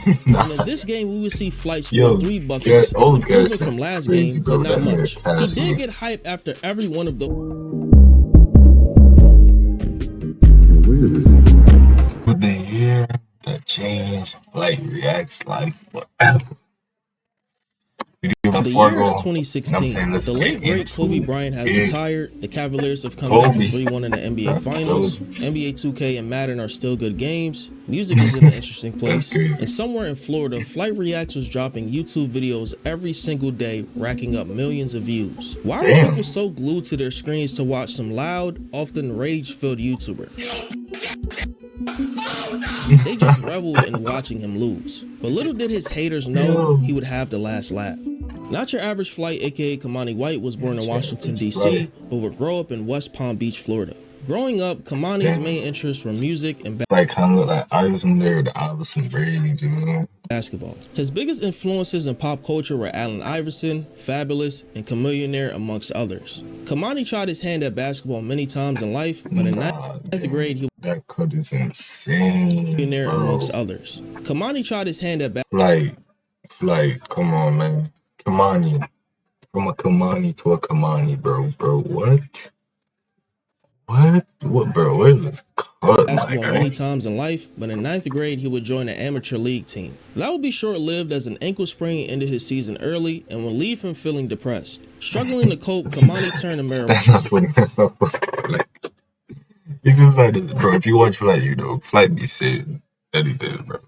And in this game, we would see Flight score 3 buckets, an improvement from last game, but not much. He did get hype after every one of the... With the year that changed, like reacts like forever. The year is 2016. The late great Kobe Bryant has retired. The Cavaliers have come back from 3-1 in the NBA Finals. NBA 2K and Madden are still good games. Music is in an interesting place. And somewhere in Florida, Flight Reacts was dropping YouTube videos every single day, racking up millions of views. Why were people so glued to their screens to watch some loud, often rage-filled YouTuber? They just reveled in watching him lose. But little did his haters know he would have the last laugh. Not Your Average Flight, aka Kamani White, was born in Washington, D.C., but would grow up in West Palm Beach, Florida. Growing up, Kamani's main interests were music and kind of like Iverson there, the Iverson Brady, you know? Basketball. His biggest influences in pop culture were Allen Iverson, Fabulous, and Chamillionaire, amongst others. Kamani tried his hand at basketball many times in life, but in ninth grade, he that cut is insane, millionaire amongst others. Kamani tried his hand at like, come on, man. Kamani. From a Kamani to a Kamani, bro, what? What, bro? What is this cut, basketball many times in life, but in ninth grade, he would join an amateur league team. That would be short-lived as an ankle sprain ended his season early and would leave him feeling depressed. Struggling to cope, Kamani turned to marijuana. That's not funny. That's not funny. Like, it's just like this, bro. If you watch Flight, you know, Flight be saying anything, bro.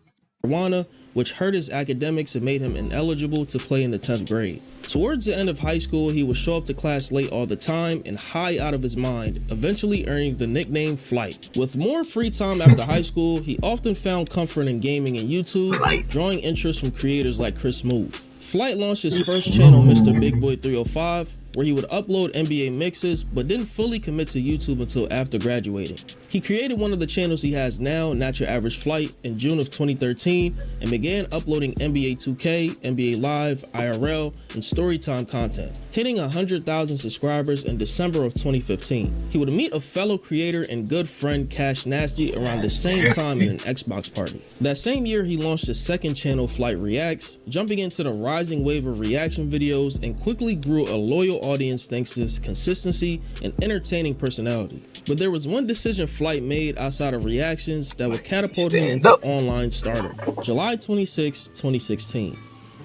Marijuana, which hurt his academics and made him ineligible to play in the 10th grade. Towards the end of high school, he would show up to class late all the time and high out of his mind, eventually earning the nickname Flight. With more free time after high school, he often found comfort in gaming and YouTube, drawing interest from creators like Chris Move. Flight launched his first channel, Mr. Big Boy 305, where he would upload NBA mixes, but didn't fully commit to YouTube until after graduating. He created one of the channels he has now, Not Your Average Flight, in June of 2013, and began uploading NBA 2K, NBA Live, IRL, and Storytime content, hitting 100,000 subscribers in December of 2015. He would meet a fellow creator and good friend, Cash Nasty, around the same time in an Xbox party. That same year, he launched his second channel, Flight Reacts, jumping into the rising wave of reaction videos and quickly grew a loyal audience thanks to his consistency and entertaining personality. But there was one decision Flight made outside of reactions that would catapult him into online stardom. July 26, 2016.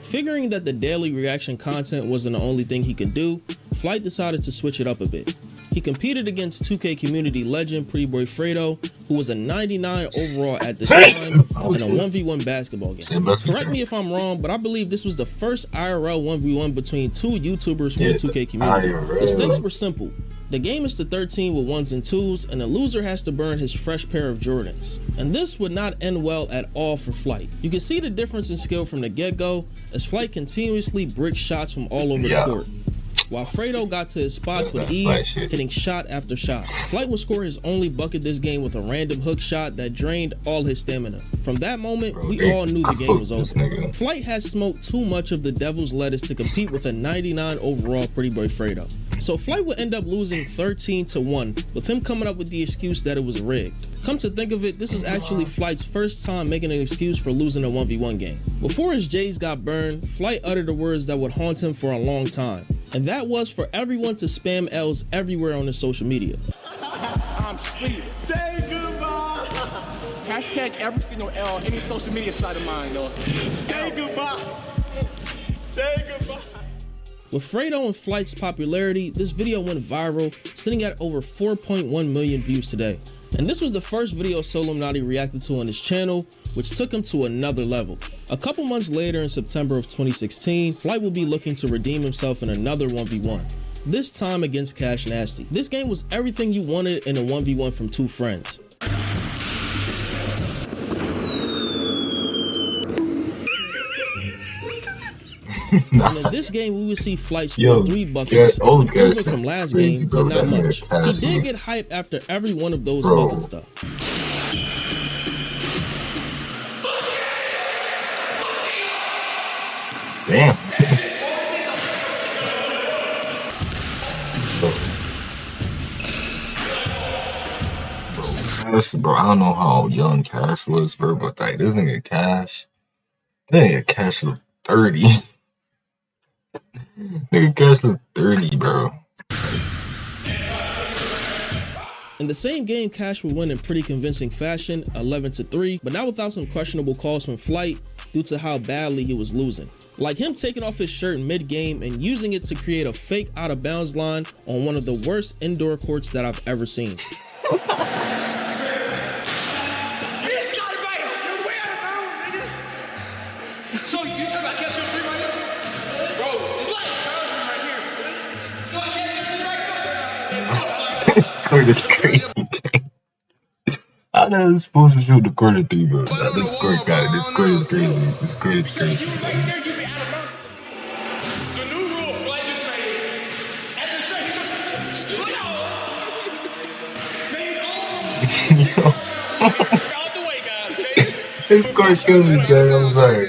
Figuring that the daily reaction content wasn't the only thing he could do, Flight decided to switch it up a bit. He competed against 2K community legend Pretty Boy Fredo, who was a 99 overall at this time, in a 1v1 basketball game. Correct me if I'm wrong, but I believe this was the first IRL 1v1 between two YouTubers from the 2K community. The stakes were simple. The game is to 13 with 1s and 2s, and the loser has to burn his fresh pair of Jordans. And this would not end well at all for Flight. You can see the difference in skill from the get-go, as Flight continuously bricked shots from all over the court, while Fredo got to his spots with ease, hitting shot after shot. Flight would score his only bucket this game with a random hook shot that drained all his stamina. From that moment, we all knew the game was over. Flight has smoked too much of the devil's lettuce to compete with a 99 overall Pretty Boy Fredo. So Flight would end up losing 13-1, with him coming up with the excuse that it was rigged. Come to think of it, this was actually Flight's first time making an excuse for losing a 1v1 game. Before his J's got burned, Flight uttered the words that would haunt him for a long time. And that was for everyone to spam L's everywhere on his social media. I'm sleeping. Say goodbye. Hashtag every single L on any social media site of mine, though. Say goodbye. Say goodbye. With Fredo and Flight's popularity, this video went viral, sitting at over 4.1 million views today. And this was the first video Souljayy reacted to on his channel, which took him to another level. A couple months later in September of 2016, Flight will be looking to redeem himself in another 1v1, this time against Cash Nasty. This game was everything you wanted in a 1v1 from two friends. And in this game, we would see Flight score 3 buckets, an improvement from last game, but not much. He did get hype after every one of those buckets, though. Damn. Bro, I don't know how young Cash was, bro, but like this nigga Cash, Nigga, Cash was 30. Nigga, Cash was 30, bro. In the same game, Cash would win in pretty convincing fashion, 11-3, but not without some questionable calls from Flight due to how badly he was losing. Like him taking off his shirt mid-game and using it to create a fake out-of-bounds line on one of the worst indoor courts that I've ever seen. So you talking about catch your three right here? Bro, it's like right here. So I catch your three right here. This court is crazy. How the hell is supposed to shoot the corner three, bro? Nah, this court got it. This court is crazy. This court is crazy. You right there, you be out of bounds. The new rule Flight just made. After the straight, he just split off. Out the way, guys, okay? This court kills this guy. I'm sorry.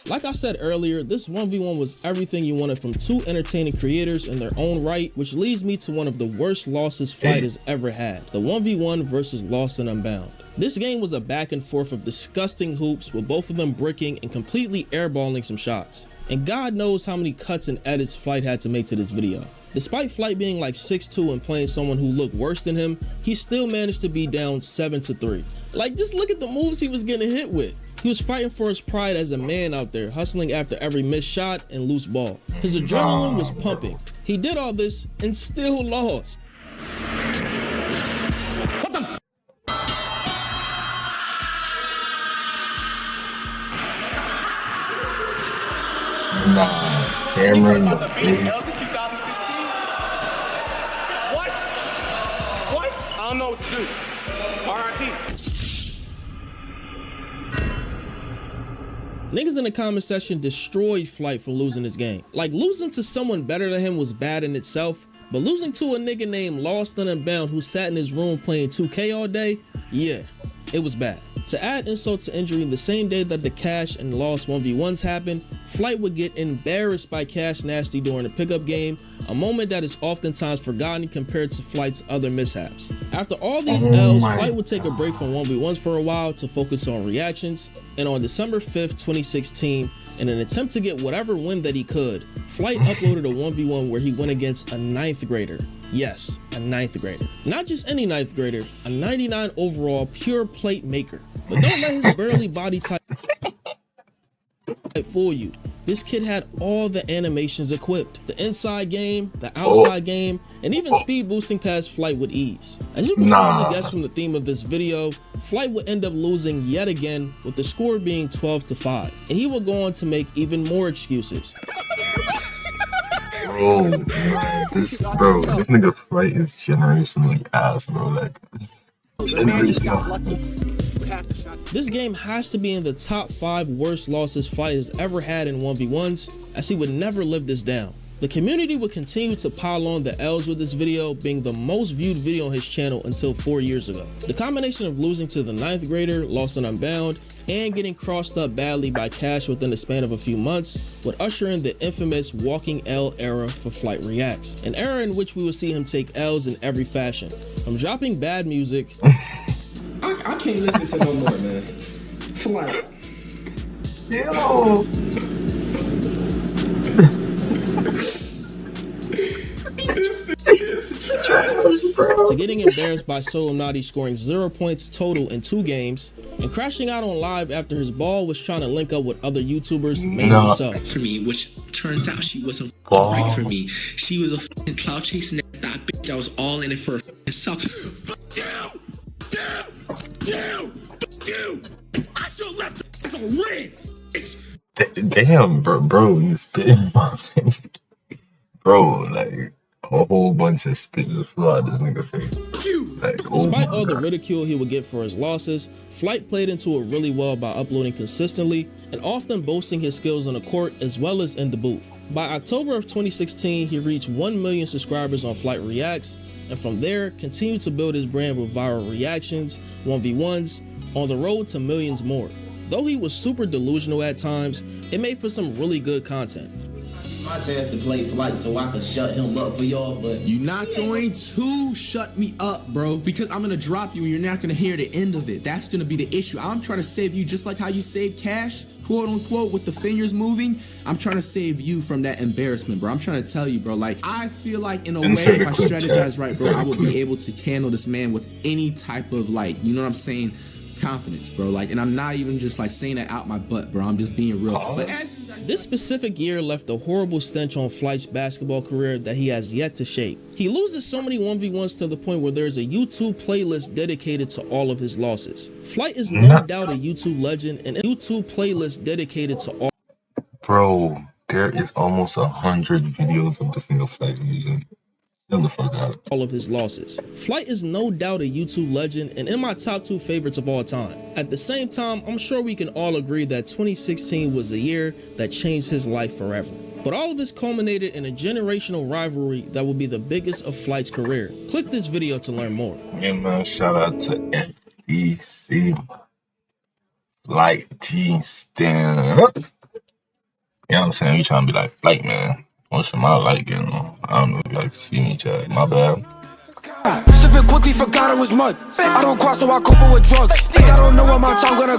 Like I said earlier, this 1v1 was everything you wanted from two entertaining creators in their own right, which leads me to one of the worst losses Flight has ever had, the 1v1 versus Lost and Unbound. This game was a back and forth of disgusting hoops with both of them bricking and completely airballing some shots. And God knows how many cuts and edits Flight had to make to this video. Despite Flight being like 6'2" and playing someone who looked worse than him, he still managed to be down 7-3. Like, just look at the moves he was getting hit with. He was fighting for his pride as a man out there, hustling after every missed shot and loose ball. His adrenaline was pumping. He did all this and still lost. What the f? Nah, You talking Cameron. about the biggest L's in 2016? What? What? I don't know what to do. R.I.P. Niggas in the comment section destroyed Flight for losing this game. Like, losing to someone better than him was bad in itself, but losing to a nigga named Lost and Unbound who sat in his room playing 2K all day, yeah, it was bad. To add insult to injury, the same day that the Cash and Lost 1v1s happened, Flight would get embarrassed by Cash Nasty during the pickup game, a moment that is oftentimes forgotten compared to Flight's other mishaps. After all these L's, Flight would take a break from 1v1s for a while to focus on reactions, and on December 5th, 2016, in an attempt to get whatever win that he could, Flight uploaded a 1v1 where he went against a 9th grader. Yes, a 9th grader. Not just any 9th grader, a 99 overall pure plate maker. But don't let his burly body type fool you. This kid had all the animations equipped. The inside game, the outside game, and even speed boosting past Flight with ease. As you can probably guess from the theme of this video, Flight would end up losing yet again, with the score being 12-5. And he would go on to make even more excuses. Bro, man, this nigga Flight is generationally ass, bro. Like, This game has to be in the top 5 worst losses Flight has ever had in 1v1s, as he would never live this down. The community would continue to pile on the L's with this video, being the most viewed video on his channel until 4 years ago. The combination of losing to the 9th grader, Lost and Unbound, and getting crossed up badly by Cash within the span of a few months would usher in the infamous walking L era for Flight Reacts, an era in which we would see him take L's in every fashion, from dropping bad music. I can't listen to no more, man. Flight. yo. To getting embarrassed by Souljayy scoring 0 points total in 2 games, and crashing out on live after his ball was trying to link up with other YouTubers, mainly so. For me, which turns out she wasn't right for me. She was a fucking cloud chasing that stock bitch that was all in it for herself. Fuck you! I should have left as a win! Damn, bro, you spit in my face. Bro, like, a whole bunch of spit just flew out this nigga's face. Like, Despite all the ridicule he would get for his losses, Flight played into it really well by uploading consistently and often boasting his skills on the court as well as in the booth. By October of 2016, he reached 1 million subscribers on Flight Reacts, and from there, continued to build his brand with viral reactions, 1v1s, on the road to millions more. Though he was super delusional at times, it made for some really good content. my chance to play Flight so I can shut him up for y'all, but You're not going to shut me up, bro, because I'm gonna drop you and you're not gonna hear the end of it. That's gonna be the issue. I'm trying to save you just like how you save Cash, quote unquote, with the fingers moving. I'm trying to save you from that embarrassment, bro. I'm trying to tell you, bro, like, I feel like in a way, if I strategize right, bro, I will be able to handle this man with any type of, like, you know what I'm saying, confidence, bro. Like, and I'm not even just like saying that out my butt, bro. I'm just being real. But This specific year left a horrible stench on Flight's basketball career that he has yet to shake. He loses so many 1v1s to the point where there's a YouTube playlist dedicated to all of his losses. Flight is no doubt a YouTube legend, and a YouTube playlist dedicated to all. Bro, there is almost 100 videos of this nigga Flight using. Get the fuck out. All of his losses. Flight is no doubt a YouTube legend and in my top 2 favorites of all time. At the same time, I'm sure we can all agree that 2016 was the year that changed his life forever. But all of this culminated in a generational rivalry that will be the biggest of Flight's career. Click this video to learn more. Yeah, man, shout out to FDC. Light T stand up. You know what I'm saying? You trying to be like Flight, man. What's my light getting on? I don't know if you like to see me chat. My bad. Sipping quickly, forgot it was mud. I don't cross, so I couple with drugs. Think I don't know what my tongue gonna